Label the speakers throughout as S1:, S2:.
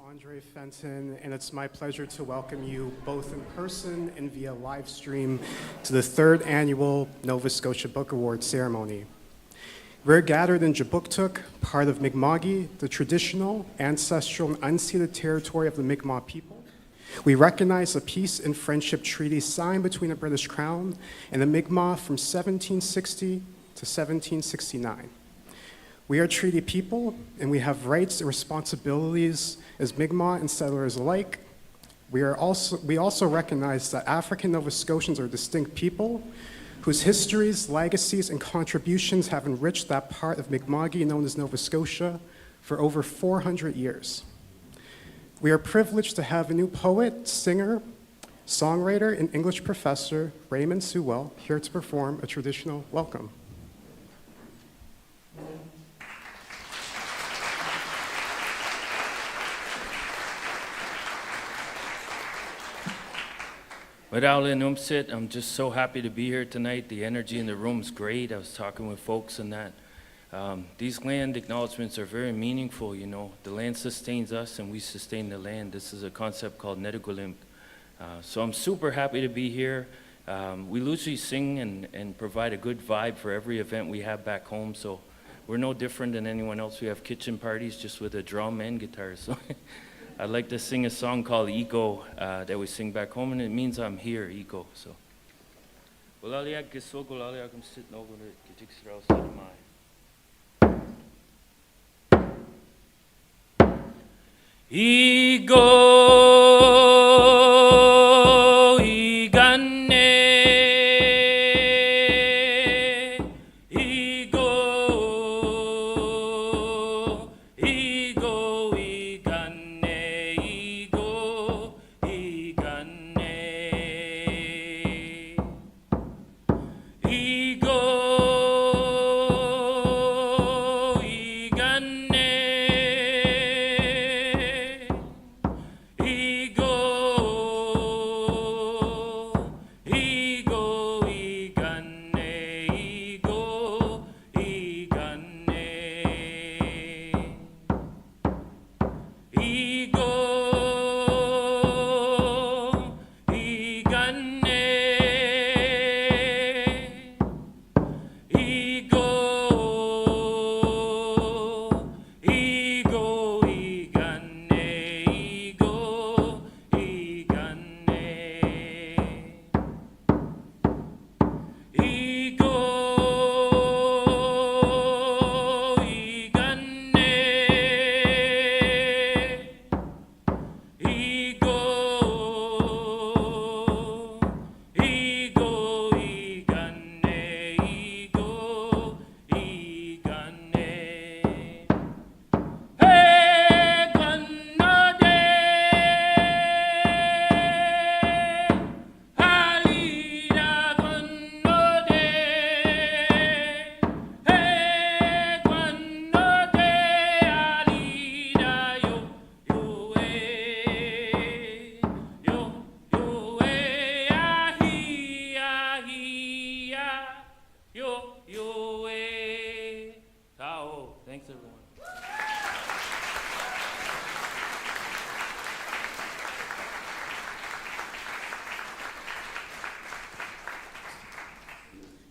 S1: Andre Fenton, and it's my pleasure to welcome you both in person and via live stream to the third annual Nova Scotia Book Awards ceremony. We're gathered in Jabuktuk, part of Mi'kma'ki, the traditional, ancestral, and unceded territory of the Mi'kmaq people. We recognize the peace and friendship treaty signed between the British Crown and the Mi'kmaq from 1760 to 1769. We are treaty people, and we have rights and responsibilities as Mi'kmaq and settlers alike. We also recognize that African Nova Scotians are distinct people whose histories, legacies, and contributions have enriched that part of Mi'kma'ki known as Nova Scotia for over 400 years. We are privileged to have a new poet, singer, songwriter, and English professor, Raymond Sewell, here to perform a traditional welcome.
S2: I'm just so happy to be here tonight. The energy in the room's great. I was talking with folks and that. These land acknowledgements are very meaningful, you know. The land sustains us and we sustain the land. This is a concept called Netigulimp. So I'm super happy to be here. We usually sing and provide a good vibe for every event we have back home, so we're no different than anyone else. We have kitchen parties just with a drum and guitar. So I'd like to sing a song called Ego that we sing back home, and it means I'm here, Ego. So. Ego, igane, ego, ego, igane, ego, igane, ego, igane.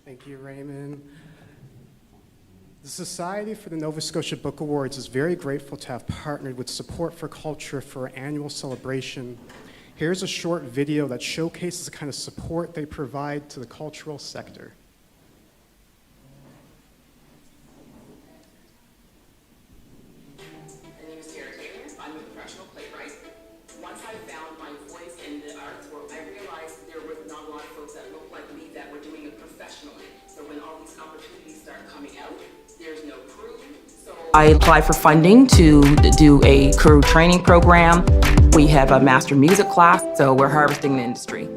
S1: Thank you, Raymond. The Society for the Nova Scotia Book Awards is very grateful to have partnered with Support for Culture for our annual celebration. Here's a short video that showcases the kind of support they provide to the cultural sector.
S3: My name is Tara Lynn Taylor. I'm a professional playwright. Once I found my voice in the arts world, I realized there were not a lot of folks that looked like me that were doing it professionally. So when all these opportunities start coming out, there's no crew. So I applied for funding to do a crew training program. We have a master music class, so we're harvesting the industry.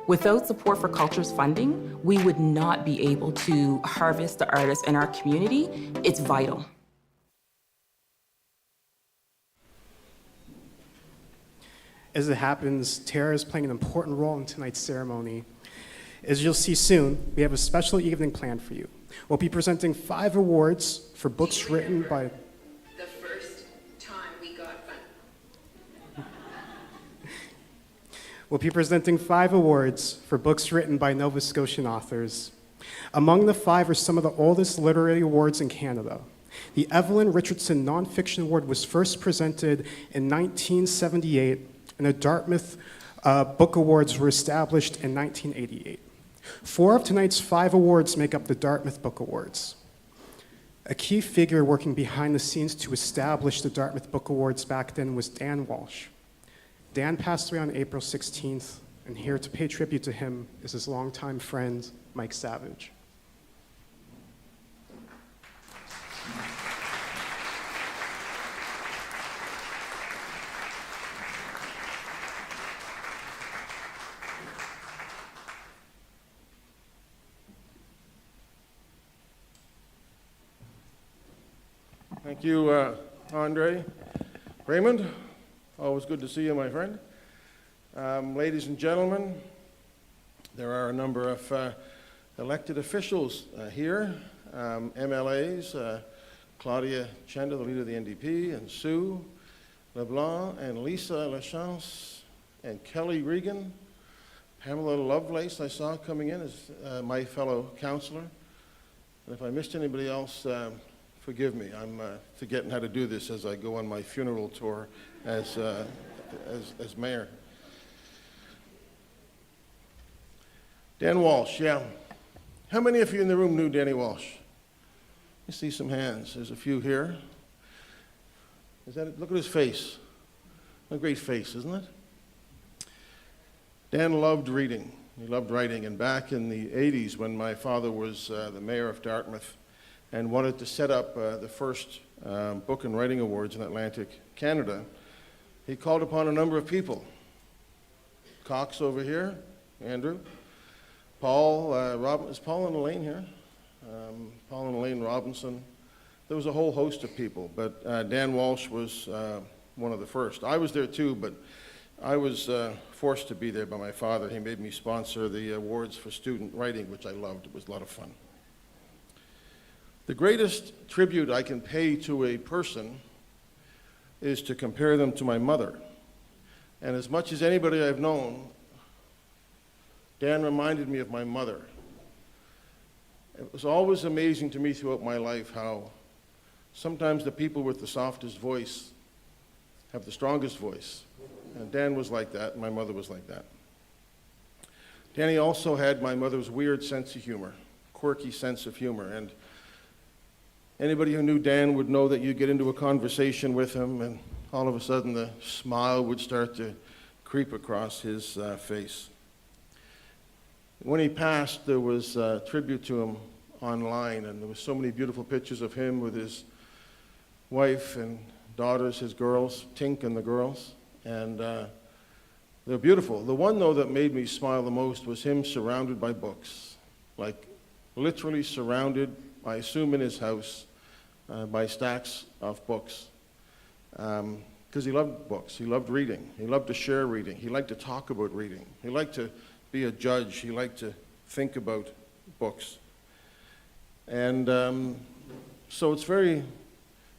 S3: Without Support for Culture's funding, we would not be able to harvest the artists in our community. It's vital.
S1: As it happens, Tara is playing an important role in tonight's ceremony. As you'll see soon, we have a special evening planned for you. We'll be presenting 5 awards for books written by...
S3: The first time we got funding.
S1: will be presenting 5 awards for books written by Nova Scotian authors. Among the 5 are some of the oldest literary awards in Canada. The Evelyn Richardson Nonfiction Award was first presented in 1978, and the Dartmouth Book Awards were established in 1988. 4 of tonight's 5 awards make up the Dartmouth Book Awards. A key figure working behind the scenes to establish the Dartmouth Book Awards back then was Dan Walsh. Dan passed away on April 16th, and here to pay tribute to him is his longtime friend, Mike Savage.
S4: Thank you, Andre. Raymond, always good to see you, my friend. Ladies and gentlemen, there are a number of elected officials here, MLAs, Claudia Chenda, the leader of the NDP, and Sue LeBlanc, and Lisa Lachance, and Kelly Regan. Pamela Lovelace I saw coming in as my fellow councillor. And if I missed anybody else, forgive me. I'm forgetting how to do this as I go on my funeral tour as mayor. Dan Walsh, yeah. How many of you in the room knew Danny Walsh? I see some hands. There's a few here. Is that it? Look at his face. A great face, isn't it? Dan loved reading. He loved writing. And back in the 80s, when my father was the mayor of Dartmouth and wanted to set up the first book and writing awards in Atlantic Canada, he called upon a number of people. Cox over here, Andrew. Paul, is Paul and Elaine here? Paul and Elaine Robinson. There was a whole host of people, but Dan Walsh was one of the first. I was there too, but I was forced to be there by my father. He made me sponsor the awards for student writing, which I loved. It was a lot of fun. The greatest tribute I can pay to a person is to compare them to my mother. And as much as anybody I've known, Dan reminded me of my mother. It was always amazing to me throughout my life how sometimes the people with the softest voice have the strongest voice. And Dan was like that, and my mother was like that. Danny also had my mother's weird sense of humor, quirky sense of humor. And anybody who knew Dan would know that you'd get into a conversation with him, and all of a sudden the smile would start to creep across his face. When he passed, there was a tribute to him online, and there were so many beautiful pictures of him with his wife and daughters, his girls, Tink and the girls, and they're beautiful. The one, though, that made me smile the most was him surrounded by books, like literally surrounded, I assume in his house, by stacks of books, because he loved books. He loved reading. He loved to share reading. He liked to talk about reading. He liked to be a judge. He liked to think about books. And so it's very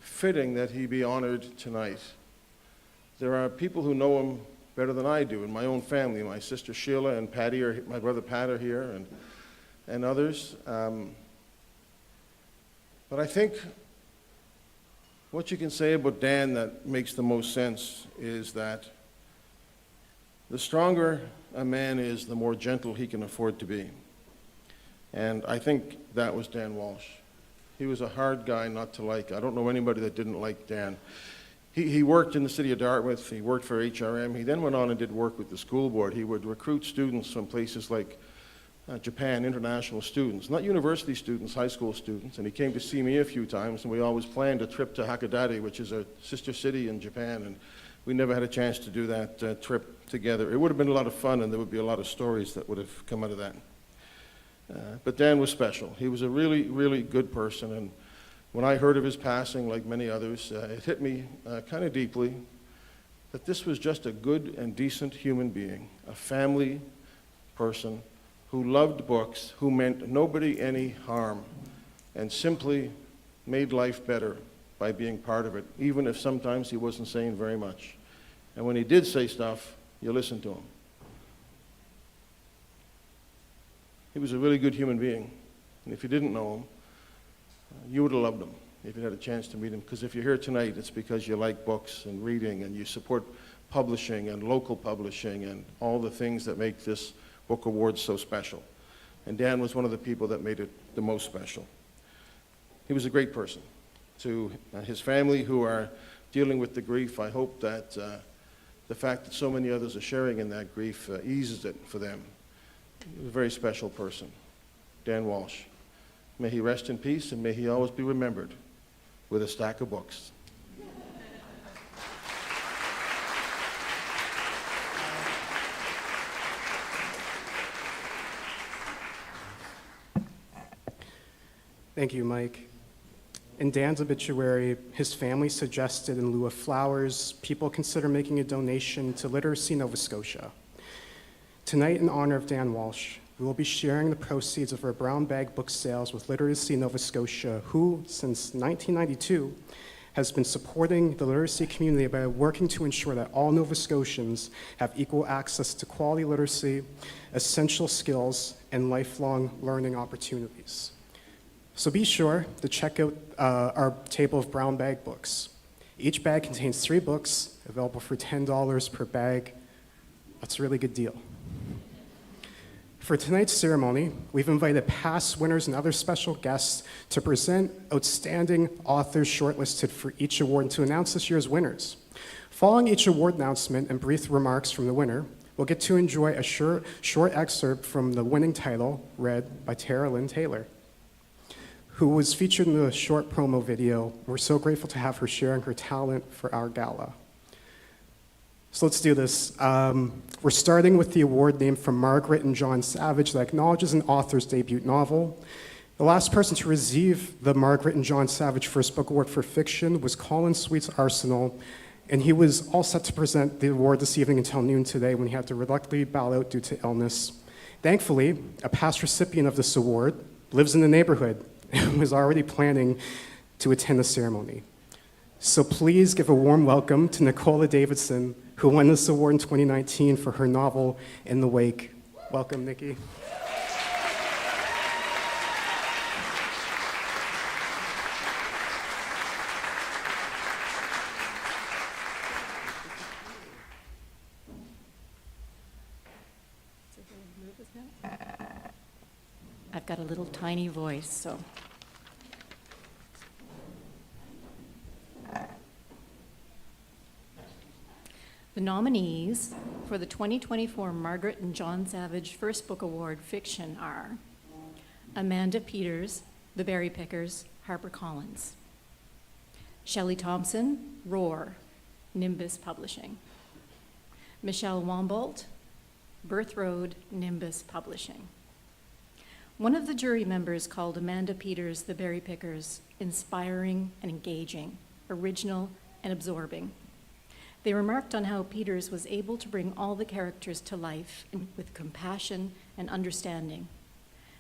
S4: fitting that he be honored tonight. There are people who know him better than I do in my own family. My sister Sheila and Patty, my brother Pat are here, and others. But I think what you can say about Dan that makes the most sense is that the stronger a man is, the more gentle he can afford to be. And I think that was Dan Walsh. He was a hard guy not to like. I don't know anybody that didn't like Dan. He worked in the city of Dartmouth. He worked for HRM. He then went on and did work with the school board. He would recruit students from places like Japan, international students, not university students, high school students. And he came to see me a few times, and we always planned a trip to Hakodate, which is a sister city in Japan. And we never had a chance to do that trip together. It would have been a lot of fun, and there would be a lot of stories that would have come out of that. But Dan was special. He was a really, really good person. And when I heard of his passing, like many others, it hit me kind of deeply that this was just a good and decent human being, a family person who loved books, who meant nobody any harm, and simply made life better by being part of it, even if sometimes he wasn't saying very much. And when he did say stuff, you listened to him. He was a really good human being. And if you didn't know him, you would have loved him if you had a chance to meet him. Because if you're here tonight, it's because you like books and reading and you support publishing and local publishing and all the things that make this book award so special. And Dan was one of the people that made it the most special. He was a great person. To his family who are dealing with the grief, I hope that the fact that so many others are sharing in that grief eases it for them. He was a very special person, Dan Walsh. May he rest in peace, and may he always be remembered with a stack of books.
S1: Thank you, Mike. In Dan's obituary, his family suggested in lieu of flowers, people consider making a donation to Literacy Nova Scotia. Tonight, in honor of Dan Walsh, we will be sharing the proceeds of our brown bag book sales with Literacy Nova Scotia, who, since 1992, has been supporting the literacy community by working to ensure that all Nova Scotians have equal access to quality literacy, essential skills, and lifelong learning opportunities. So be sure to check out our table of brown bag books. Each bag contains 3 books, available for $10 per bag. That's a really good deal. For tonight's ceremony, we've invited past winners and other special guests to present outstanding authors shortlisted for each award and to announce this year's winners. Following each award announcement and brief remarks from the winner, we'll get to enjoy a short excerpt from the winning title read by Tara Lynn Taylor, who was featured in the short promo video. We're so grateful to have her sharing her talent for our gala. So let's do this. We're starting with the award named for Margaret and John Savage that acknowledges an author's debut novel. The last person to receive the Margaret and John Savage First Book Award for Fiction was Colin Sweet's Arsenal, and he was all set to present the award this evening until noon today when he had to reluctantly bow out due to illness. Thankfully, a past recipient of this award lives in the neighborhood and was already planning to attend the ceremony. So please give a warm welcome to Nicola Davidson, who won this award in 2019 for her novel, In the Wake. Welcome, Nikki.
S5: I've got a little tiny voice, so. The nominees for the 2024 Margaret and John Savage First Book Award Fiction are Amanda Peters, The Berry Pickers, HarperCollins. Shelley Thompson, Roar, Nimbus Publishing. Michelle Wambolt, Birth Road, Nimbus Publishing. One of the jury members called Amanda Peters' The Berry Pickers inspiring and engaging, original and absorbing. They remarked on how Peters was able to bring all the characters to life with compassion and understanding.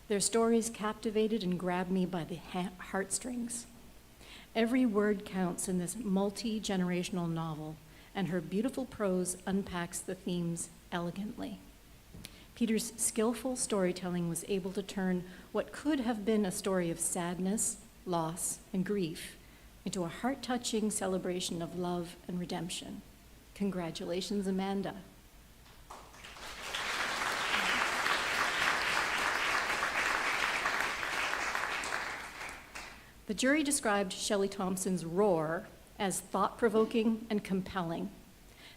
S5: Their stories captivated and grabbed me by the heartstrings. Every word counts in this multi-generational novel, and her beautiful prose unpacks the themes elegantly. Peters' skillful storytelling was able to turn what could have been a story of sadness, loss, and grief into a heart-touching celebration of love and redemption. Congratulations, Amanda. The jury described Shelley Thompson's Roar as thought-provoking and compelling.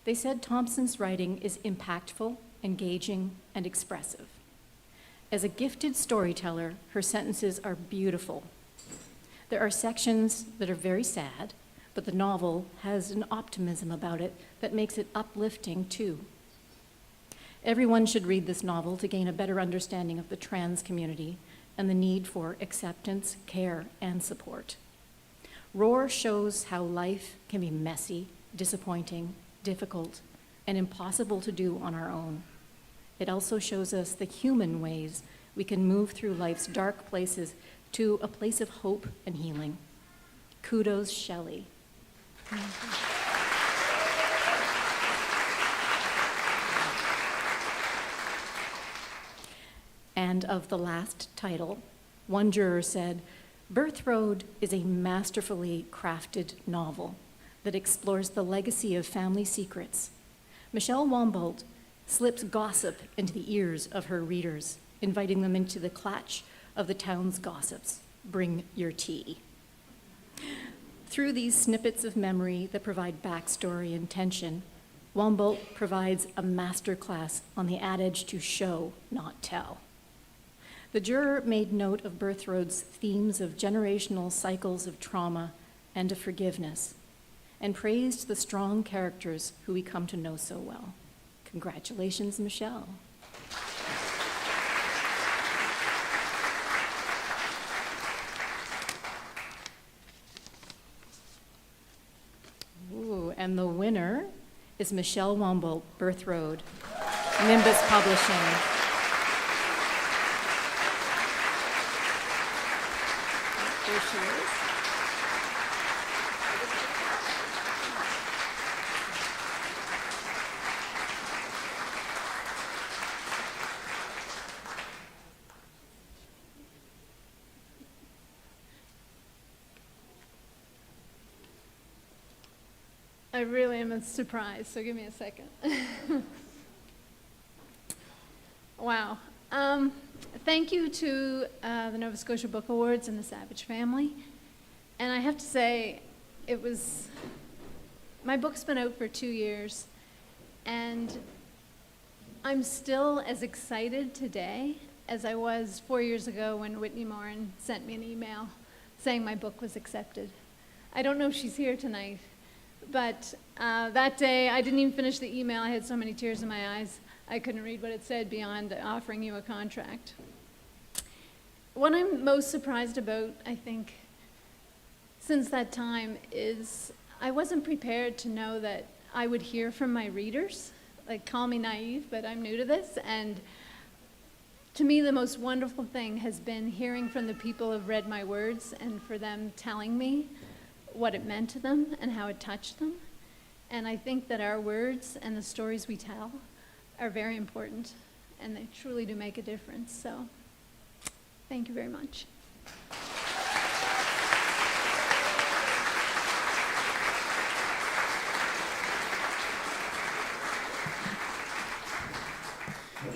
S5: They said Thompson's writing is impactful, engaging, and expressive. As a gifted storyteller, her sentences are beautiful. There are sections that are very sad, but the novel has an optimism about it that makes it uplifting too. Everyone should read this novel to gain a better understanding of the trans community and the need for acceptance, care, and support. Roar shows how life can be messy, disappointing, difficult, and impossible to do on our own. It also shows us the human ways we can move through life's dark places to a place of hope and healing. Kudos, Shelley. And of the last title, one juror said, Birth Road is a masterfully crafted novel that explores the legacy of family secrets. Michelle Wombold slips gossip into the ears of her readers, inviting them into the clutch of the town's gossips. Bring your tea. Through these snippets of memory that provide backstory and tension, Wombold provides a masterclass on the adage to show, not tell. The juror made note of Birth Road's themes of generational cycles of trauma and of forgiveness, and praised the strong characters who we come to know so well. Congratulations, Michelle. Ooh, and the winner is Michelle Wombold, Birth Road, Nimbus Publishing. There she is.
S6: I really am surprised, so give me a second. Wow. Thank you to the Nova Scotia Book Awards and the Savage family. And I have to say, my book's been out for 2 years, and I'm still as excited today as I was 4 years ago when Whitney Morin sent me an email saying my book was accepted. I don't know if she's here tonight, but that day, I didn't even finish the email. I had so many tears in my eyes, I couldn't read what it said beyond offering you a contract. What I'm most surprised about, I think, since that time is I wasn't prepared to know that I would hear from my readers. Like, call me naive, but I'm new to this. And to me, the most wonderful thing has been hearing from the people who have read my words and for them telling me what it meant to them and how it touched them. And I think that our words and the stories we tell are very important, and they truly do make a difference. So thank you very much.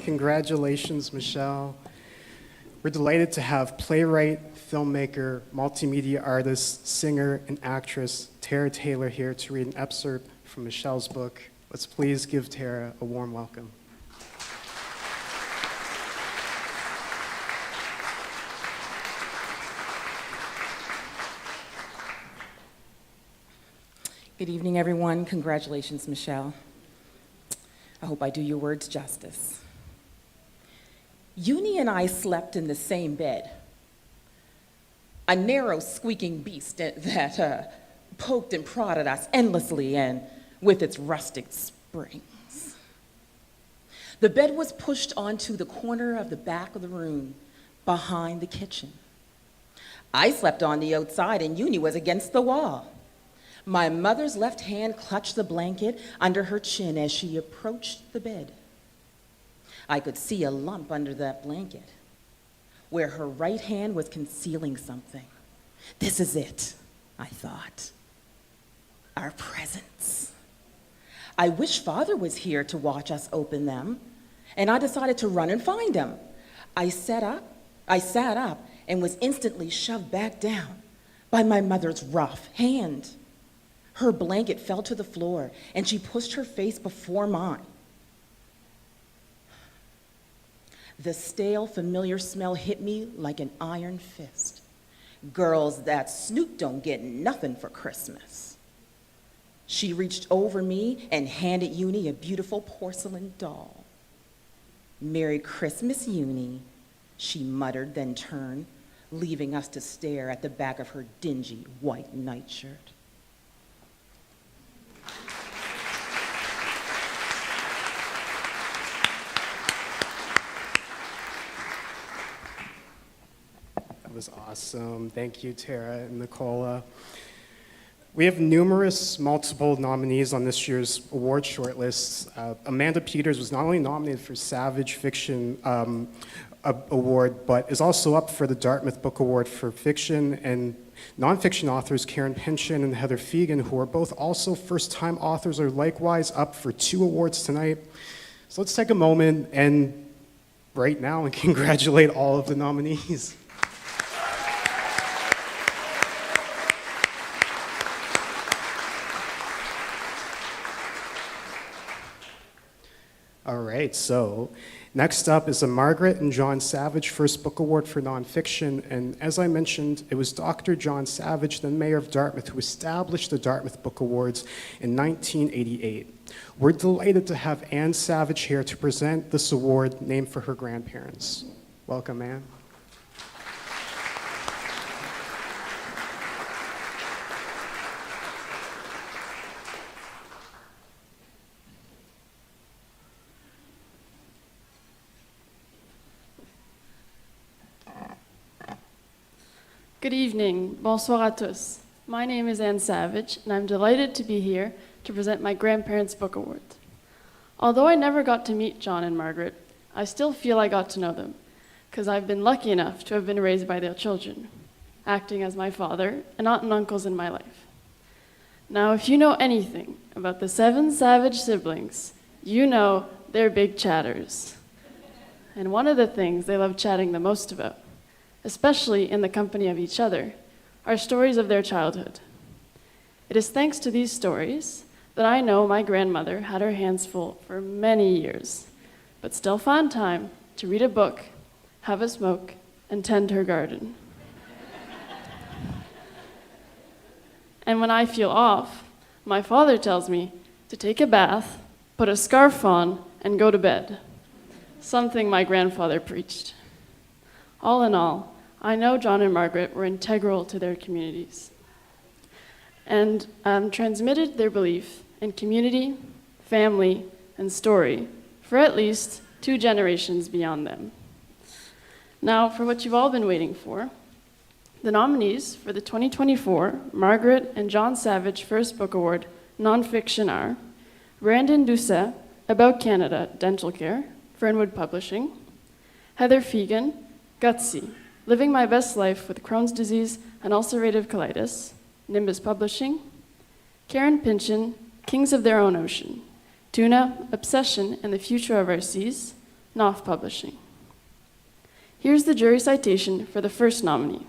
S1: Congratulations, Michelle. We're delighted to have playwright, filmmaker, multimedia artist, singer, and actress Tara Taylor here to read an excerpt from Michelle's book. Let's please give Tara a warm welcome.
S7: Good evening, everyone. Congratulations, Michelle. I hope I do your words justice. Uni and I slept in the same bed, a narrow, squeaking beast that poked and prodded us endlessly and with its rustic springs. The bed was pushed onto the corner of the back of the room behind the kitchen. I slept on the outside and Uni was against the wall. My mother's left hand clutched the blanket under her chin as she approached the bed. I could see a lump under that blanket, where her right hand was concealing something. This is it, I thought. Our presents. I wish Father was here to watch us open them, and I decided to run and find him. I sat up and was instantly shoved back down by my mother's rough hand. Her blanket fell to the floor, and she pushed her face before mine. The stale, familiar smell hit me like an iron fist. Girls that snoot don't get nothing for Christmas. She reached over me and handed Uni a beautiful porcelain doll. Merry Christmas, Uni, she muttered, then turned, leaving us to stare at the back of her dingy white nightshirt.
S1: That was awesome. Thank you, Tara and Nicola. We have numerous multiple nominees on this year's award shortlists. Amanda Peters was not only nominated for Savage Fiction Award, but is also up for the Dartmouth Book Award for Fiction, and nonfiction authors Karen Pinchin and Heather Fegan, who are both also first-time authors, are likewise up for 2 awards tonight. So let's take a moment and right now and congratulate all of the nominees. All right, so next up is the Margaret and John Savage First Book Award for Nonfiction, and as I mentioned, it was Dr. John Savage, then Mayor of Dartmouth, who established the Dartmouth Book Awards in 1988. We're delighted to have Anne Savage here to present this award named for her grandparents. Welcome, Anne.
S8: Good evening. Bonsoir à tous. My name is Anne Savage, and I'm delighted to be here to present my Grandparents' Book Award. Although I never got to meet John and Margaret, I still feel I got to know them, because I've been lucky enough to have been raised by their children, acting as my father and aunt and uncles in my life. Now, if you know anything about the 7 Savage siblings, you know they're big chatters. And one of the things they love chatting the most about, especially in the company of each other, are stories of their childhood. It is thanks to these stories that I know my grandmother had her hands full for many years, but still found time to read a book, have a smoke, and tend her garden. And when I feel off, my father tells me to take a bath, put a scarf on, and go to bed, something my grandfather preached. All in all, I know John and Margaret were integral to their communities and transmitted their belief in community, family, and story for at least 2 generations beyond them. Now, for what you've all been waiting for, the nominees for the 2024 Margaret and John Savage First Book Award Nonfiction are Brandon Doucet, About Canada, Dental Care, Fernwood Publishing; Heather Fegan, Gutsy, Living My Best Life with Crohn's Disease and Ulcerative Colitis, Nimbus Publishing; Karen Pinchin, Kings of Their Own Ocean, Tuna, Obsession and the Future of Our Seas, Knopf Publishing. Here's the jury citation for the first nominee.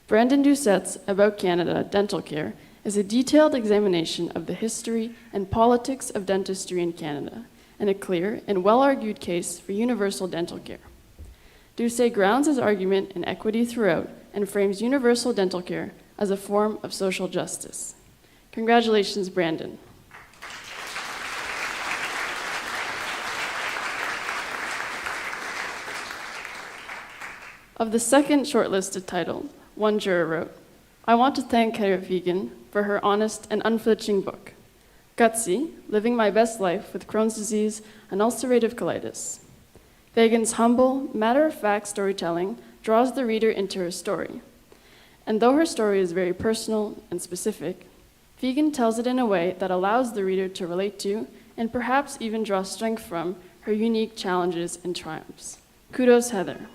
S8: Brandon Doucet's About Canada, Dental Care is a detailed examination of the history and politics of dentistry in Canada, and a clear and well-argued case for universal dental care. Doucet grounds his argument in equity throughout and frames universal dental care as a form of social justice. Congratulations, Brandon. Of the second shortlisted title, one juror wrote, I want to thank Heather Fegan for her honest and unflinching book, Gutsy, Living My Best Life with Crohn's Disease and Ulcerative Colitis. Fegan's humble, matter-of-fact storytelling draws the reader into her story. And though her story is very personal and specific, Fegan tells it in a way that allows the reader to relate to and perhaps even draw strength from her unique challenges and triumphs. Kudos, Heather.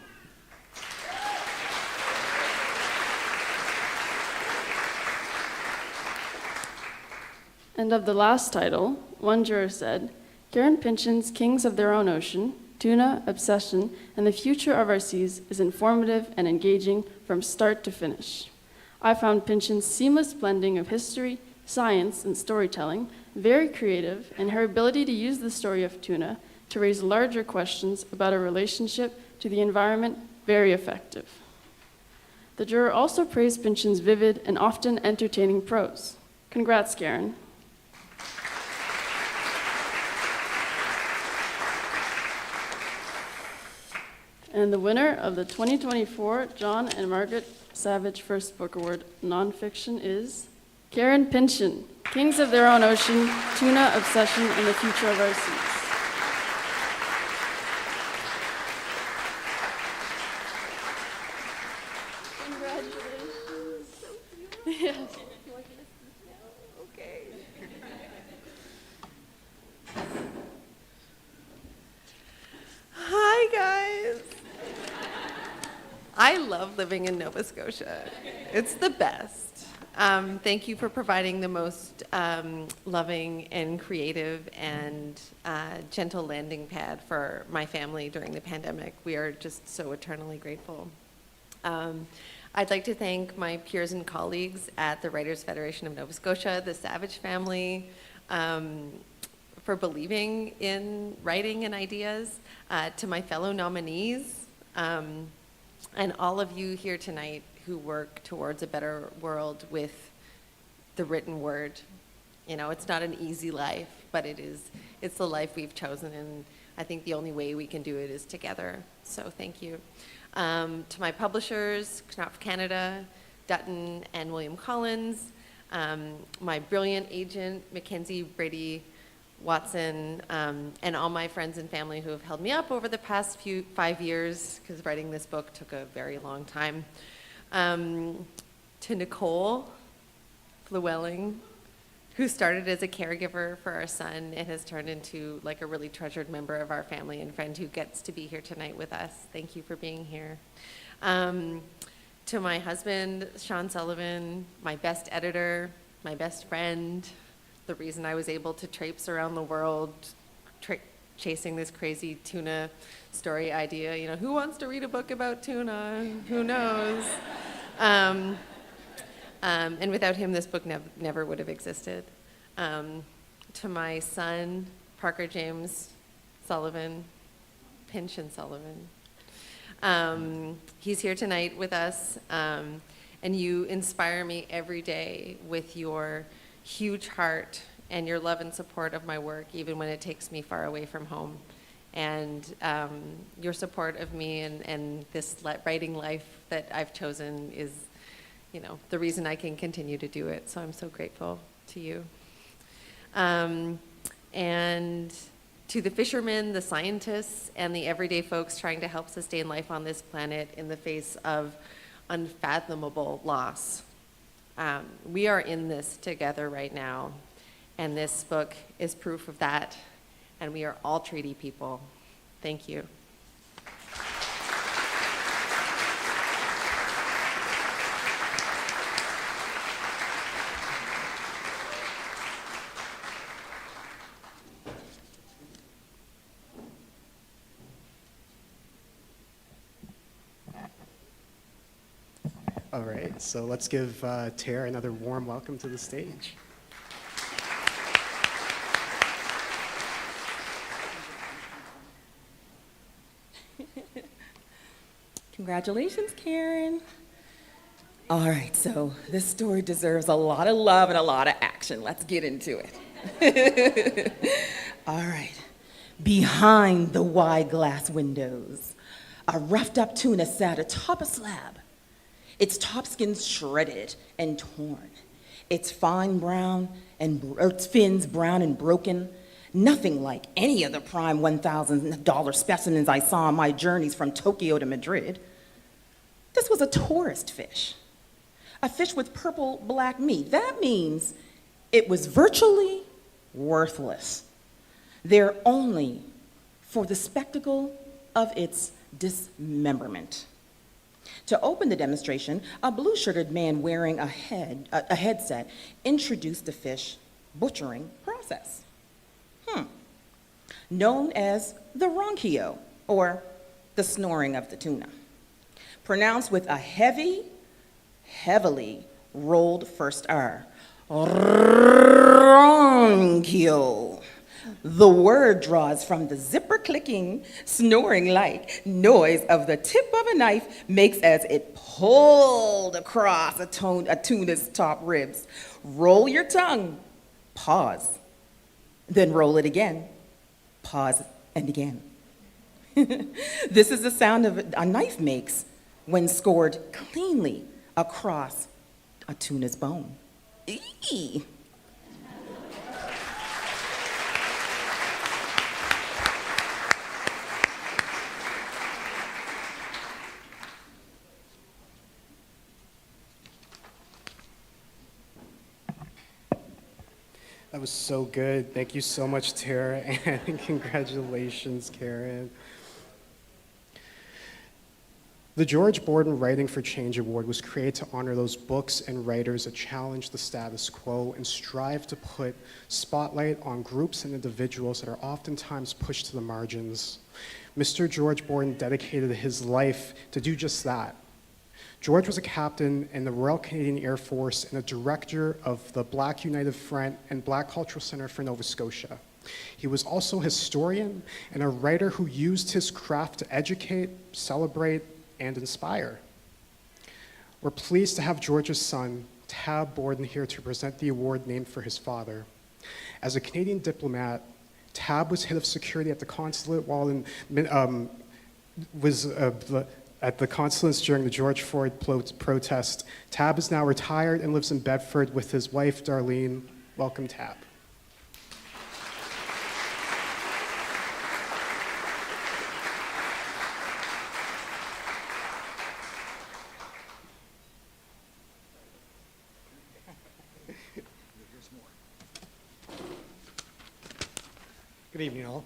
S8: And of the last title, one juror said, Karen Pinchin's Kings of Their Own Ocean, Tuna, Obsession, and the Future of Our Seas is informative and engaging from start to finish. I found Pinchin's seamless blending of history, science, and storytelling very creative, and her ability to use the story of Tuna to raise larger questions about a relationship to the environment very effective. The juror also praised Pinchin's vivid and often entertaining prose. Congrats, Karen. And the winner of the 2024 John and Margaret Savage First Book Award Nonfiction is Karen Pinchin, Kings of Their Own Ocean, Tuna, Obsession, and the Future of Our Seas. Congratulations. Yes.
S9: I love living in Nova Scotia. It's the best. Thank you for providing the most loving and creative and gentle landing pad for my family during the pandemic. We are just so eternally grateful. I'd like to thank my peers and colleagues at the Writers Federation of Nova Scotia, the Savage family, for believing in writing and ideas, to my fellow nominees, and all of you here tonight who work towards a better world with the written word. You know, it's not an easy life, but it's the life we've chosen, and I think the only way we can do it is together. So thank you. To my publishers, Knopf Canada, Dutton, and William Collins, my brilliant agent, Mackenzie Brady Watson, and all my friends and family who have held me up over the past 5 years, because writing this book took a very long time. To Nicole Llewellyn, who started as a caregiver for our son and has turned into like a really treasured member of our family and friend who gets to be here tonight with us. Thank you for being here. To my husband, Sean Sullivan, my best editor, my best friend, the reason I was able to traipse around the world chasing this crazy tuna story idea. You know, who wants to read a book about tuna? Who knows? And without him, this book never would have existed. To my son, Parker James Sullivan, Pinchin Sullivan. He's here tonight with us, and you inspire me every day with your huge heart and your love and support of my work, even when it takes me far away from home. And your support of me and this writing life that I've chosen is, you know, the reason I can continue to do it. So I'm so grateful to you. And to the fishermen, the scientists, and the everyday folks trying to help sustain life on this planet in the face of unfathomable loss. We are in this together right now, and this book is proof of that, and we are all treaty people. Thank you.
S1: All right, so let's give Tara another warm welcome to the stage.
S7: Congratulations, Karen. All right, so this story deserves a lot of love and a lot of action. Let's get into it. All right. Behind the wide glass windows, a roughed up tuna sat atop a slab, its top skin shredded and torn, its fins brown and broken, nothing like any of the prime $1,000 specimens I saw on my journeys from Tokyo to Madrid. This was a tourist fish, a fish with purple black meat. That means it was virtually worthless, there only for the spectacle of its dismemberment. To open the demonstration, a blue-shirted man wearing a headset introduced the fish butchering process, known as the ronchio, or the snoring of the tuna, pronounced with a heavily rolled first R. Ronchio. The word draws from the zipper-clicking, snoring-like noise of the tip of a knife makes as it pulled across a tuna's top ribs. Roll your tongue, pause, then roll it again, pause, and again. This is the sound a knife makes when scored cleanly across a tuna's bone. Eee!
S1: That was so good. Thank you so much, Tara, and congratulations, Karen. The George Borden Writing for Change Award was created to honor those books and writers that challenge the status quo and strive to put spotlight on groups and individuals that are oftentimes pushed to the margins. Mr. George Borden dedicated his life to do just that. George was a captain in the Royal Canadian Air Force and a director of the Black United Front and Black Cultural Center for Nova Scotia. He was also a historian and a writer who used his craft to educate, celebrate, and inspire. We're pleased to have George's son, Tab Borden, here to present the award named for his father. As a Canadian diplomat, Tab was head of security at the consulate while at the consulates during the George Floyd protest. Tab is now retired and lives in Bedford with his wife, Darlene. Welcome, Tab.
S10: Good evening, all.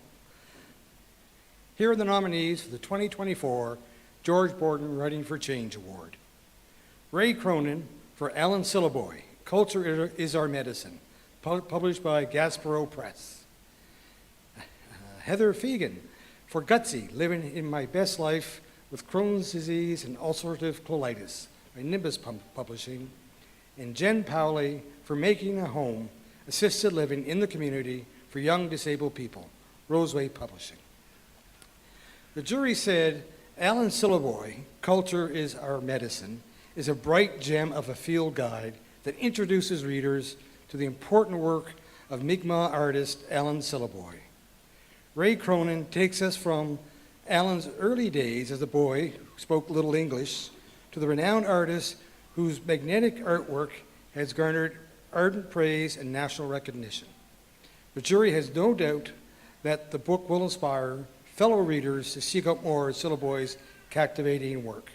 S10: Here are the nominees for the 2024 George Borden Writing for Change Award. Ray Cronin for Alan Syllaboy, Culture is Our Medicine, published by Gaspereau Press. Heather Fegan for Gutsy, Living in My Best Life with Crohn's Disease and Ulcerative Colitis, by Nimbus Publishing. And Jen Powley for Making a Home, Assisted Living in the Community for Young Disabled People, Roseway Publishing. The jury said Alan Syllaboy, Culture is Our Medicine, is a bright gem of a field guide that introduces readers to the important work of Mi'kmaq artist Alan Syllaboy. Ray Cronin takes us from Alan's early days as a boy who spoke little English to the renowned artist whose magnetic artwork has garnered ardent praise and national recognition. The jury has no doubt that the book will inspire fellow readers to seek out more of Syllaboy's captivating work.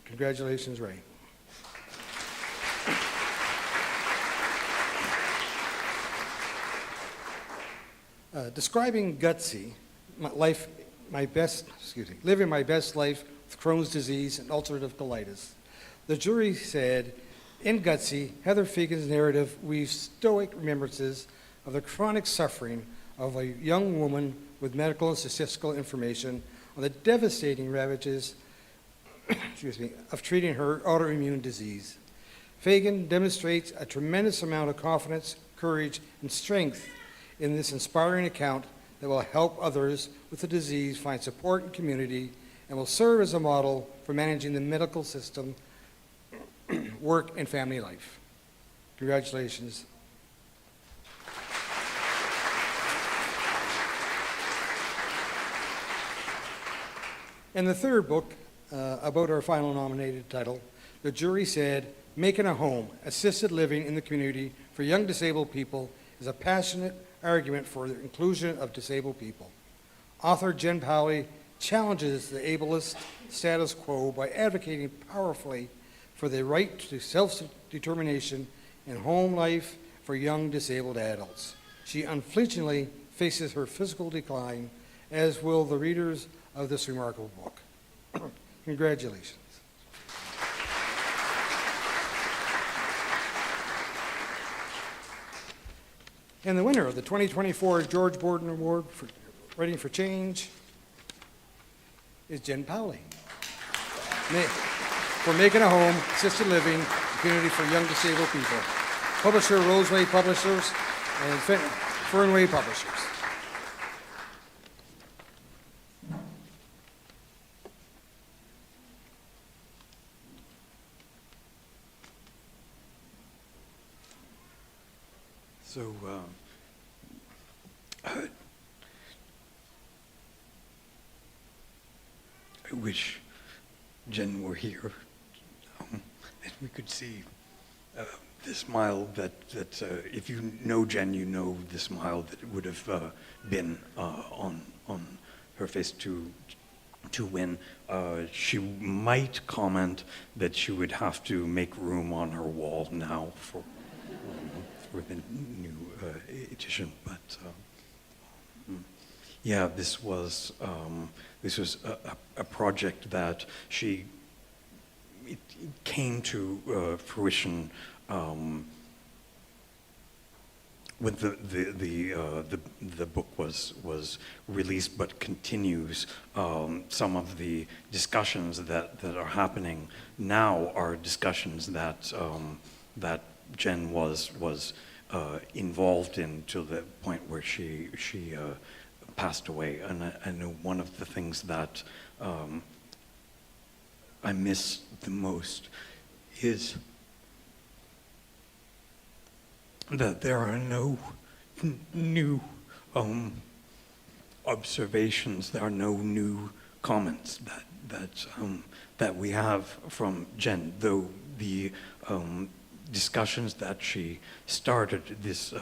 S10: Congratulations, Ray. Describing Gutsy, living my best life with Crohn's disease and ulcerative colitis, the jury said, in Gutsy, Heather Fegan's narrative weaves stoic remembrances of the chronic suffering of a young woman with medical and statistical information on the devastating ravages of treating her autoimmune disease. Fagan demonstrates a tremendous amount of confidence, courage, and strength in this inspiring account that will help others with the disease find support and community and will serve as a model for managing the medical system, work, and family life. Congratulations. In the third book, about our final nominated title, the jury said, Making a Home, Assisted Living in the Community for Young Disabled People is a passionate argument for the inclusion of disabled people. Author Jen Powley challenges the ableist status quo by advocating powerfully for the right to self-determination and home life for young disabled adults. She unflinchingly faces her physical decline, as will the readers of this remarkable book. Congratulations. And the winner of the 2024 George Borden Award for Writing for Change is Jen Powley for Making a Home, Assisted Living, Community for Young Disabled People. Publisher, Roseway Publishers, and Fernway Publishers.
S11: So, I wish Jen were here, and we could see the smile that if you know Jen, you know the smile that would have been on her face to win. She might comment that she would have to make room on her wall now for the new edition, but Yeah, this was a project that it came to fruition when the book was released, but continues. Some of the discussions that are happening now are discussions that that Jen was involved in to the point where she passed away. And I know one of the things that I miss the most is that there are no new observations, there are no new comments that we have from Jen, though the discussions that she started, this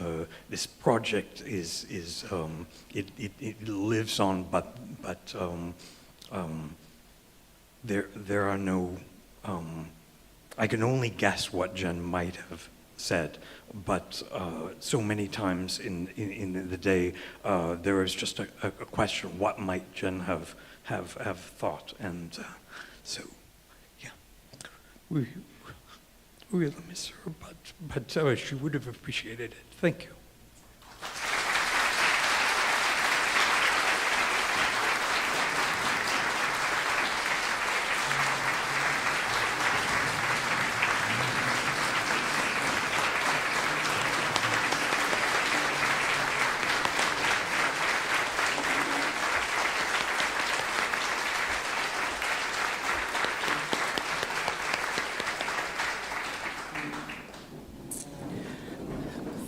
S11: project it lives on, but there are no, I can only guess what Jen might have said, but so many times in the day there is just a question, what might Jen have thought? And so yeah, we'll miss her, but she would have appreciated it. Thank you.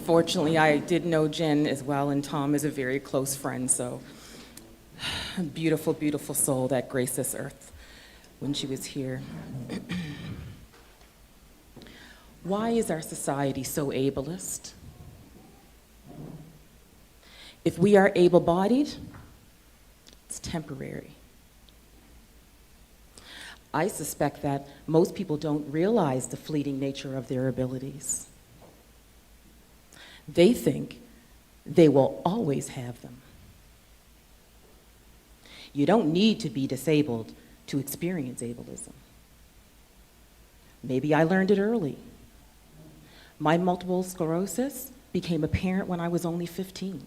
S7: Fortunately, I did know Jen as well, and Tom is a very close friend, so a beautiful, beautiful soul that graced this earth when she was here. Why is our society so ableist? If we are able-bodied, it's temporary. I suspect that most people don't realize the fleeting nature of their abilities. They think they will always have them. You don't need to be disabled to experience ableism. Maybe I learned it early. My multiple sclerosis became apparent when I was only 15.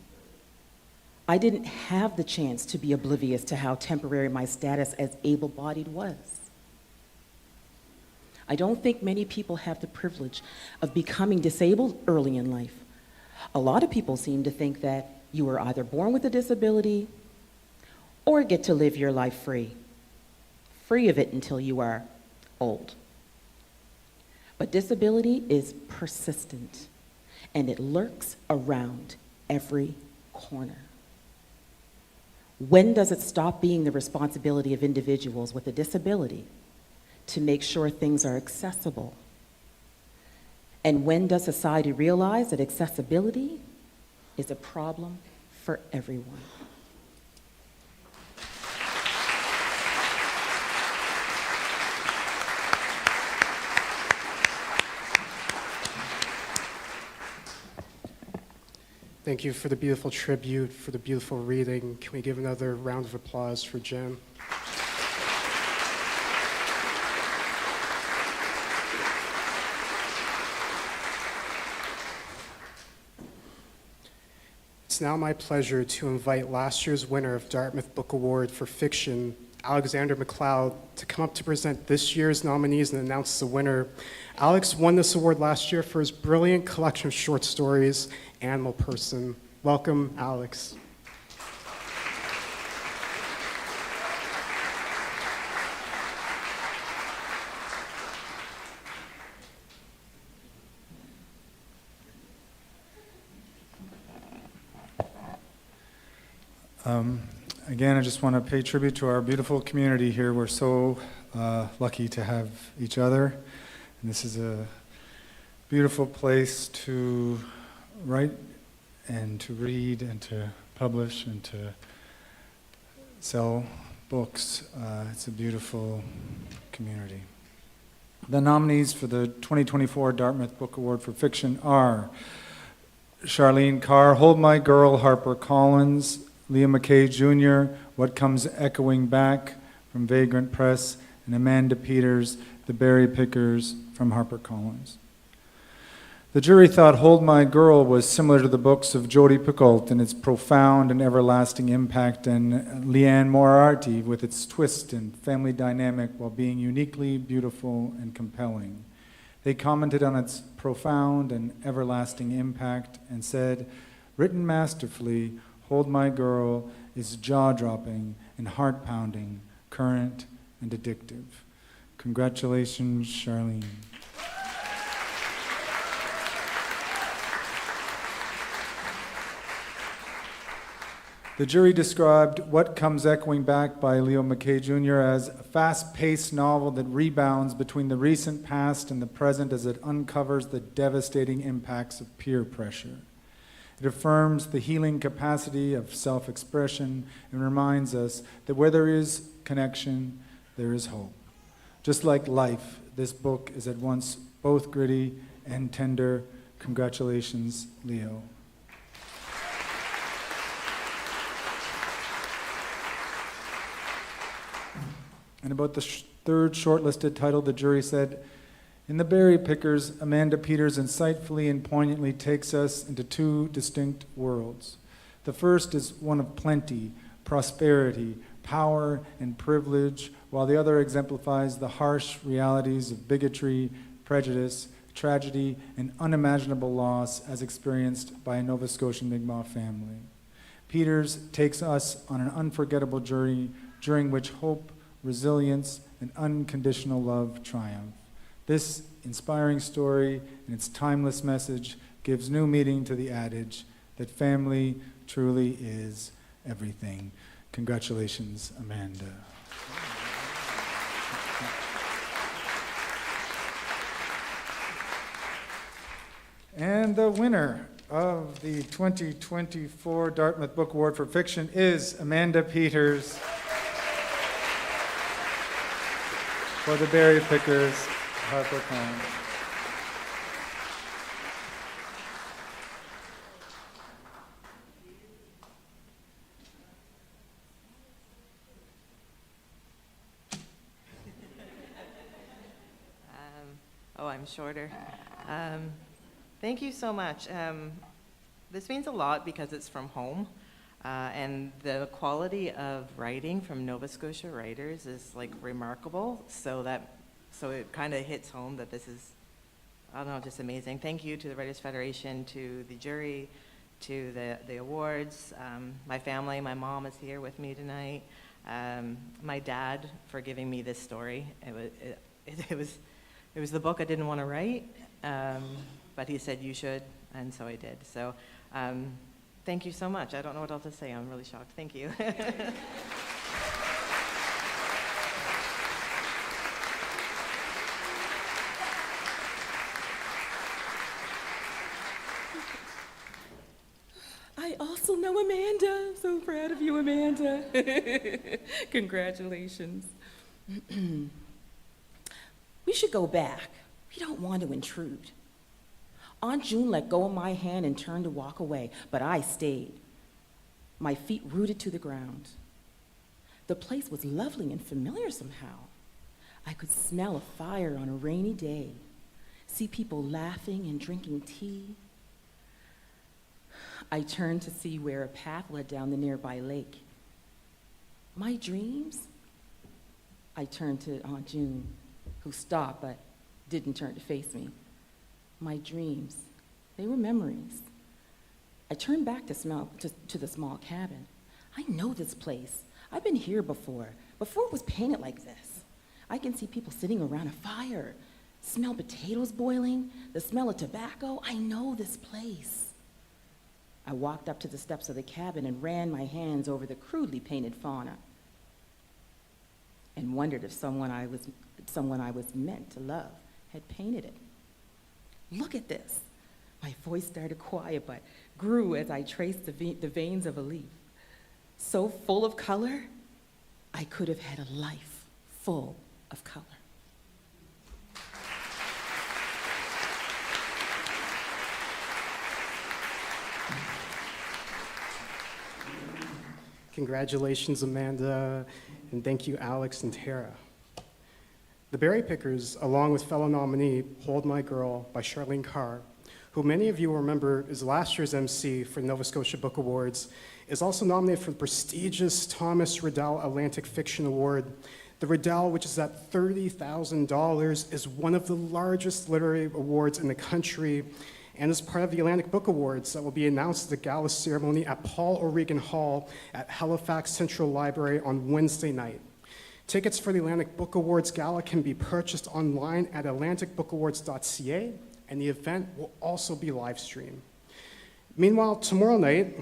S7: I didn't have the chance to be oblivious to how temporary my status as able-bodied was. I don't think many people have the privilege of becoming disabled early in life. A lot of people seem to think that you were either born with a disability or get to live your life free of it until you are old. But disability is persistent, and it lurks around every corner. When does it stop being the responsibility of individuals with a disability to make sure things are accessible? And when does society realize that accessibility is a problem for everyone?
S1: Thank you for the beautiful tribute, for the beautiful reading. Can we give another round of applause for Jen? It's now my pleasure to invite last year's winner of Dartmouth Book Award for Fiction, Alexander McLeod, to come up to present this year's nominees and announce the winner. Alex won this award last year for his brilliant collection of short stories, Animal Person. Welcome, Alex.
S12: Again, I just want to pay tribute to our beautiful community here. We're so lucky to have each other. And this is a beautiful place to write and to read and to publish and to sell books. It's a beautiful community. The nominees for the 2024 Dartmouth Book Award for Fiction are Charlene, Carr, Hold My Girl, Harper Collins, Leo MacKay Jr., What Comes Echoing Back from Vagrant Press, and Amanda Peters, The Berry Pickers from HarperCollins. The jury thought Hold My Girl was similar to the books of Jodi Picoult in its profound and everlasting impact, and Leanne Moriarty with its twist and family dynamic while being uniquely beautiful and compelling. They commented on its profound and everlasting impact and said, written masterfully, Hold My Girl is jaw-dropping and heart-pounding, current and addictive. Congratulations, Charlene. The jury described What Comes Echoing Back by Leo MacKay Jr. as a fast-paced novel that rebounds between the recent past and the present as it uncovers the devastating impacts of peer pressure. It affirms the healing capacity of self-expression and reminds us that where there is connection, there is hope. Just like life, this book is at once both gritty and tender. Congratulations, Leo. And about the third shortlisted title, the jury said, in The Berry Pickers, Amanda Peters insightfully and poignantly takes us into two distinct worlds. The first is one of plenty, prosperity, power, and privilege, while the other exemplifies the harsh realities of bigotry, prejudice, tragedy, and unimaginable loss as experienced by a Nova Scotian Mi'kmaq family. Peters takes us on an unforgettable journey during which hope, resilience, and unconditional love triumph. This inspiring story and its timeless message gives new meaning to the adage that family truly is everything. Congratulations, Amanda. And the winner of the 2024 Dartmouth Book Award for Fiction is Amanda Peters for The Berry Pickers, HarperCollins.
S13: I'm shorter. Thank you so much. This means a lot because it's from home, and the quality of writing from Nova Scotia writers is like remarkable. So it kind of hits home that this is, I don't know, just amazing. Thank you to the Writers Federation, to the jury, to the awards. My family, my mom is here with me tonight. My dad for giving me this story. It was the book I didn't want to write, but he said you should, and so I did. So thank you so much. I don't know what else to say. I'm really shocked. Thank you.
S7: I also know Amanda. I'm so proud of you, Amanda. Congratulations. We should go back. We don't want to intrude. Aunt June let go of my hand and turned to walk away, but I stayed, my feet rooted to the ground. The place was lovely and familiar somehow. I could smell a fire on a rainy day, see people laughing and drinking tea. I turned to see where a path led down the nearby lake. My dreams? I turned to Aunt June, who stopped but didn't turn to face me. My dreams, they were memories. I turned back to the small cabin. I know this place. I've been here before it was painted like this. I can see people sitting around a fire, smell potatoes boiling, the smell of tobacco. I know this place. I walked up to the steps of the cabin and ran my hands over the crudely painted fauna and wondered if someone I was meant to love had painted it. Look at this. My voice started quiet but grew as I traced the veins of a leaf. So full of color, I could have had a life full of color.
S1: Congratulations, Amanda, and thank you, Alex and Tara. The Berry Pickers, along with fellow nominee Hold My Girl by Charlene Carr, who many of you will remember is last year's MC for the Nova Scotia Book Awards, is also nominated for the prestigious Thomas Riddell Atlantic Fiction Award. The Riddell, which is at $30,000, is one of the largest literary awards in the country and is part of the Atlantic Book Awards that will be announced at the gala ceremony at Paul O'Regan Hall at Halifax Central Library on Wednesday night. Tickets for the Atlantic Book Awards Gala can be purchased online at atlanticbookawards.ca, and the event will also be live streamed. Meanwhile, tomorrow night,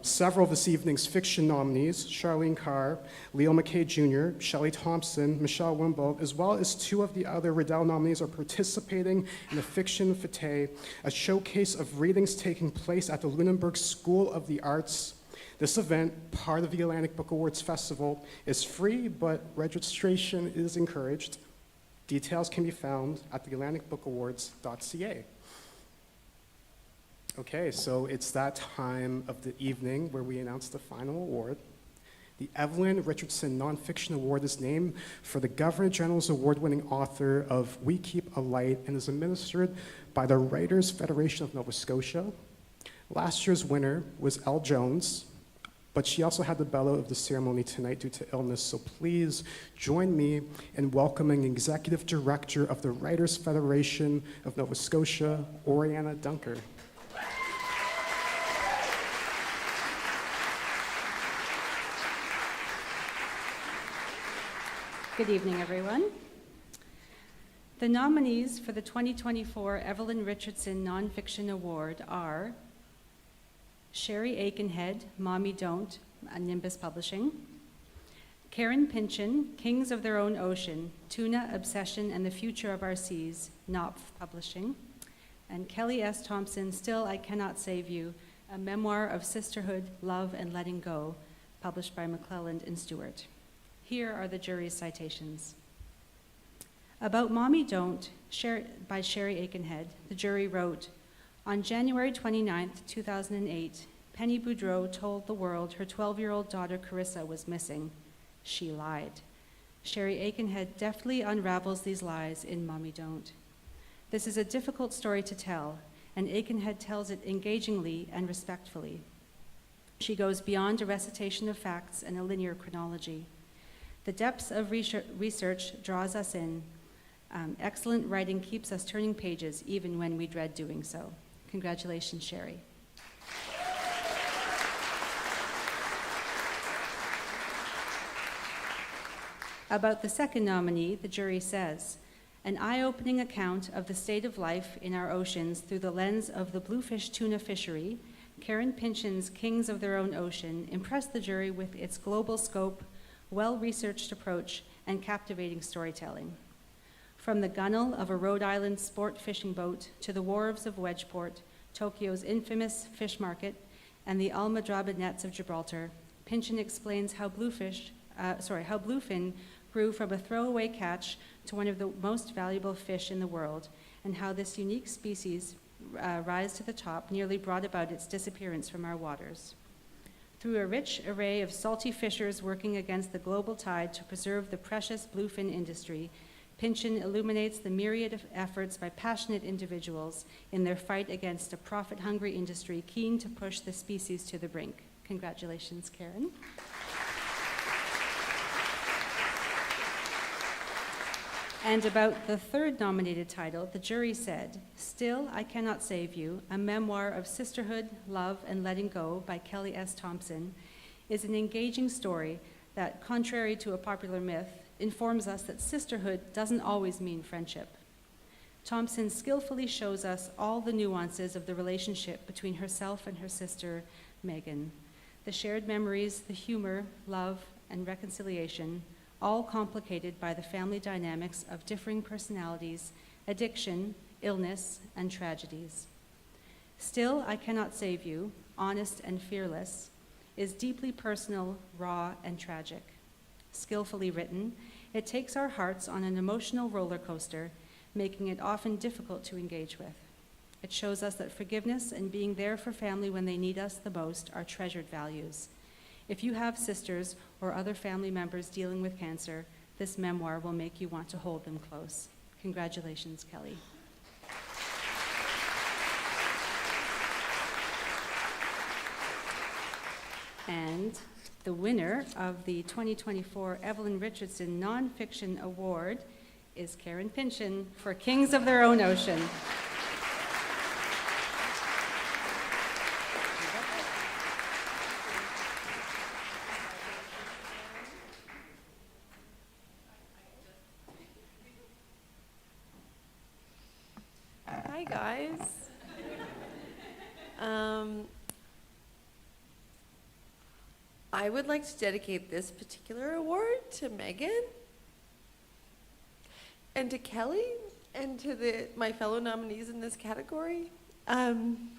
S1: several of this evening's fiction nominees, Charlene Carr, Leo MacKay Jr., Shelley Thompson, Michelle Wimbo, as well as two of the other Riddell nominees are participating in the Fiction Fete, a showcase of readings taking place at the Lunenburg School of the Arts. This event, part of the Atlantic Book Awards Festival, is free, but registration is encouraged. Details can be found at theatlanticbookawards.ca. Okay, so it's that time of the evening where we announce the final award. The Evelyn Richardson Nonfiction Award is named for the Governor General's award-winning author of We Keep a Light and is administered by the Writers' Federation of Nova Scotia. Last year's winner was Elle Jones, but she also had the bellow of the ceremony tonight due to illness, so please join me in welcoming Executive Director of the Writers' Federation of Nova Scotia, Oriana Dunker.
S14: Good evening, everyone. The nominees for the 2024 Evelyn Richardson Nonfiction Award are Sherri Aikenhead, Mommy Don't, Nimbus Publishing; Karen Pinchin, Kings of Their Own Ocean, Tuna, Obsession, and the Future of Our Seas, Knopf Publishing; and Kelly S. Thompson, Still I Cannot Save You, a memoir of sisterhood, love, and letting go, published by McClelland and Stewart. Here are the jury's citations. About Mommy Don't, by Sherri Aikenhead, the jury wrote, on January 29, 2008, Penny Boudreau told the world her 12-year-old daughter Carissa was missing. She lied. Sherri Aikenhead deftly unravels these lies in Mommy Don't. This is a difficult story to tell, and Aikenhead tells it engagingly and respectfully. She goes beyond a recitation of facts and a linear chronology. The depths of research draws us in. Excellent writing keeps us turning pages even when we dread doing so. Congratulations, Sherri. About the second nominee, the jury says, an eye-opening account of the state of life in our oceans through the lens of the bluefish tuna fishery, Karen Pinchin's Kings of Their Own Ocean impressed the jury with its global scope, well-researched approach, and captivating storytelling. From the gunnel of a Rhode Island sport fishing boat to the wharves of Wedgeport, Tokyo's infamous fish market, and the Almadraba nets of Gibraltar, Pinchin explains how bluefin grew from a throwaway catch to one of the most valuable fish in the world, and how this unique species' rise to the top nearly brought about its disappearance from our waters. Through a rich array of salty fishers working against the global tide to preserve the precious bluefin industry, Pinchin illuminates the myriad of efforts by passionate individuals in their fight against a profit-hungry industry keen to push the species to the brink. Congratulations, Karen. And about the third nominated title, the jury said, Still I Cannot Save You, a memoir of sisterhood, love, and letting go by Kelly S. Thompson, is an engaging story that, contrary to a popular myth, informs us that sisterhood doesn't always mean friendship. Thompson skillfully shows us all the nuances of the relationship between herself and her sister, Megan, the shared memories, the humor, love, and reconciliation, all complicated by the family dynamics of differing personalities, addiction, illness, and tragedies. Still, I Cannot Save You, honest and fearless, is deeply personal, raw, and tragic. Skillfully written, it takes our hearts on an emotional roller coaster, making it often difficult to engage with. It shows us that forgiveness and being there for family when they need us the most are treasured values. If you have sisters or other family members dealing with cancer, this memoir will make you want to hold them close. Congratulations, Kelly. And the winner of the 2024 Evelyn Richardson Nonfiction Award is Karen Pinchin for Kings of Their Own Ocean.
S9: Hi, guys. I would like to dedicate this particular award to Megan and to Kelly and to my fellow nominees in this category. Writing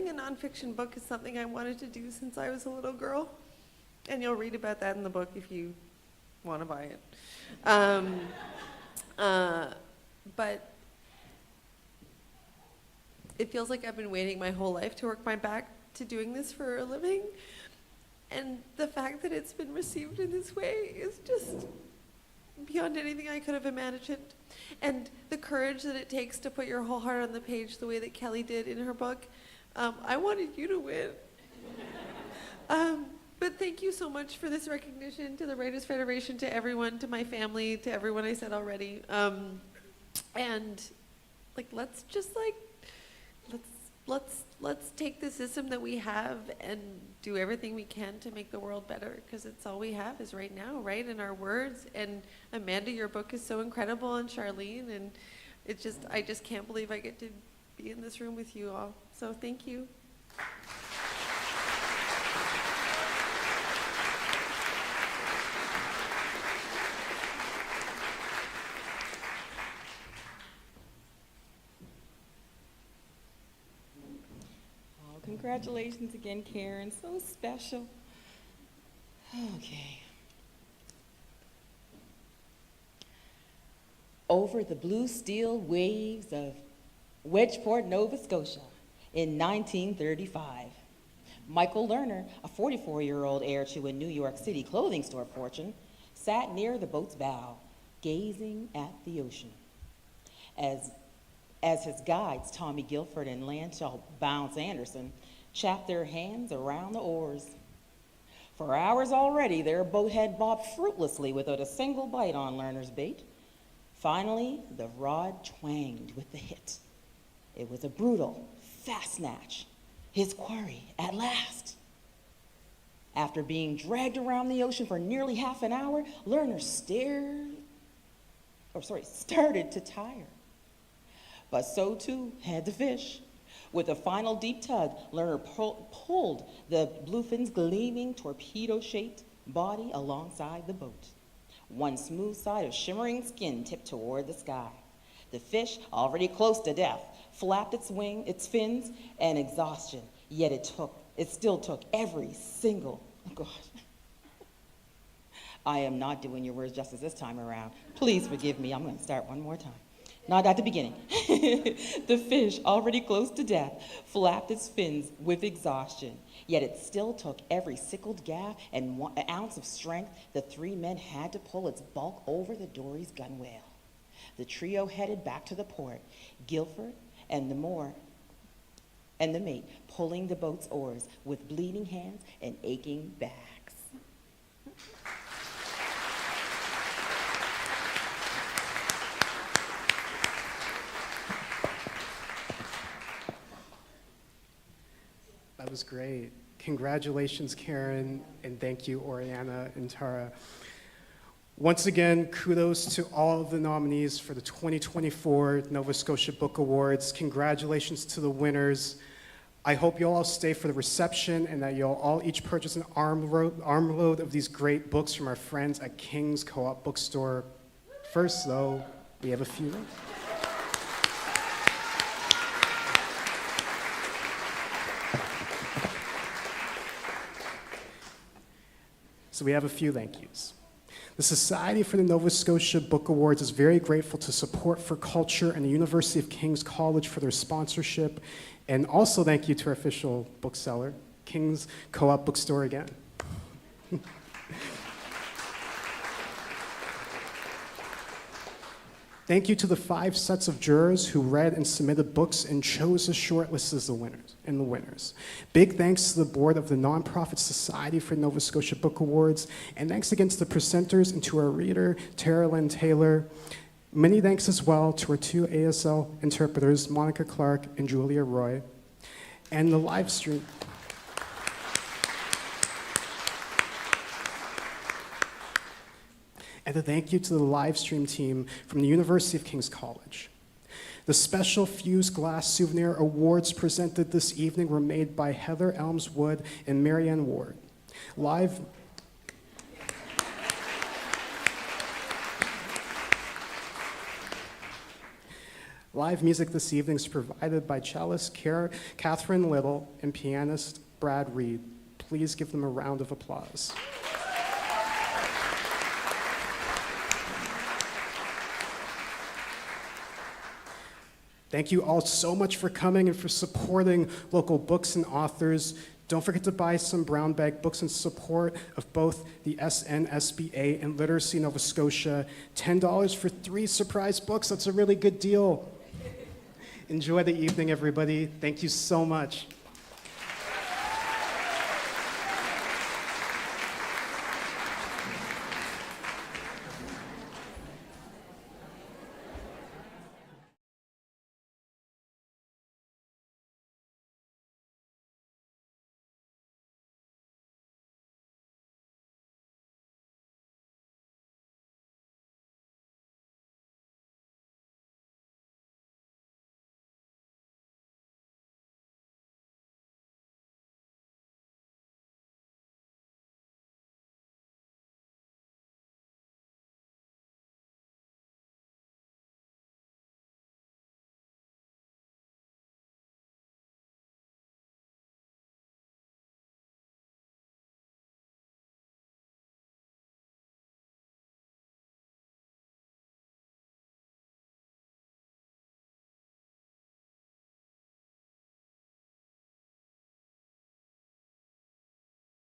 S9: a nonfiction book is something I wanted to do since I was a little girl, and you'll read about that in the book if you want to buy it. But it feels like I've been waiting my whole life to work my back to doing this for a living, and the fact that it's been received in this way is just beyond anything I could have imagined. And the courage that it takes to put your whole heart on the page the way that Kelly did in her book, I wanted you to win. But thank you so much for this recognition, to the Writers Federation, to everyone, to my family, to everyone I said already. And let's take the system that we have and do everything we can to make the world better, because it's all we have is right now, right? And our words. And Amanda, your book is so incredible, and Charlene, and I just can't believe I get to be in this room with you all. So thank you.
S7: Congratulations again, Karen. So special. Okay. Over the blue steel waves of Wedgeport, Nova Scotia in 1935, Michael Lerner, a 44-year-old heir to a New York City clothing store fortune, sat near the boat's bow, gazing at the ocean. As his guides, Tommy Guilford and Lanshaw Bounce Anderson, chapped their hands around the oars. For hours already, their boat had bobbed fruitlessly without a single bite on Lerner's bait. Finally, the rod twanged with the hit. It was a brutal, fast snatch, his quarry at last. After being dragged around the ocean for nearly half an hour, Lerner started to tire. But so too had the fish. With a final deep tug, Lerner pulled the bluefin's gleaming torpedo-shaped body alongside the boat. One smooth side of shimmering skin tipped toward the sky. The fish, already close to death, flapped its fins in exhaustion, yet it still took every single, oh gosh. I am not doing your words justice this time around. Please forgive me, I'm gonna start one more time. Not at the beginning. The fish, already close to death, flapped its fins with exhaustion, yet it still took every sickled gaff and 1 ounce of strength the 3 men had to pull its bulk over the dory's gunwale. The trio headed back to the port, Guilford and the mate pulling the boat's oars with bleeding hands and aching backs.
S1: That was great. Congratulations, Karen, and thank you, Oriana and Tara. Once again, kudos to all of the nominees for the 2024 Nova Scotia Book Awards. Congratulations to the winners. I hope you'll all stay for the reception and that you'll all each purchase an armload of these great books from our friends at King's Co-op Bookstore. First, though, we have a few. So we have a few thank yous. The Society for the Nova Scotia Book Awards is very grateful to Support for Culture and the University of King's College for their sponsorship. And also thank you to our official bookseller, King's Co-op Bookstore again. Thank you to the 5 sets of jurors who read and submitted books and chose a short list as the winners. Big thanks to the board of the Nonprofit Society for Nova Scotia Book Awards, and thanks again to the presenters and to our reader, Tara Lynn Taylor. Many thanks as well to our 2 ASL interpreters, Monica Clark and Julia Roy, and the live stream. And a thank you to the live stream team from the University of King's College. The special Fused Glass Souvenir Awards presented this evening were made by Heather Elmswood and Marianne Ward. Live music this evening is provided by cellist Catherine Little and pianist Brad Reed. Please give them a round of applause. Thank you all so much for coming and for supporting local books and authors. Don't forget to buy some brown bag books in support of both the SNSBA and Literacy Nova Scotia. $10 for 3 surprise books. That's a really good deal. Enjoy the evening, everybody. Thank you so much.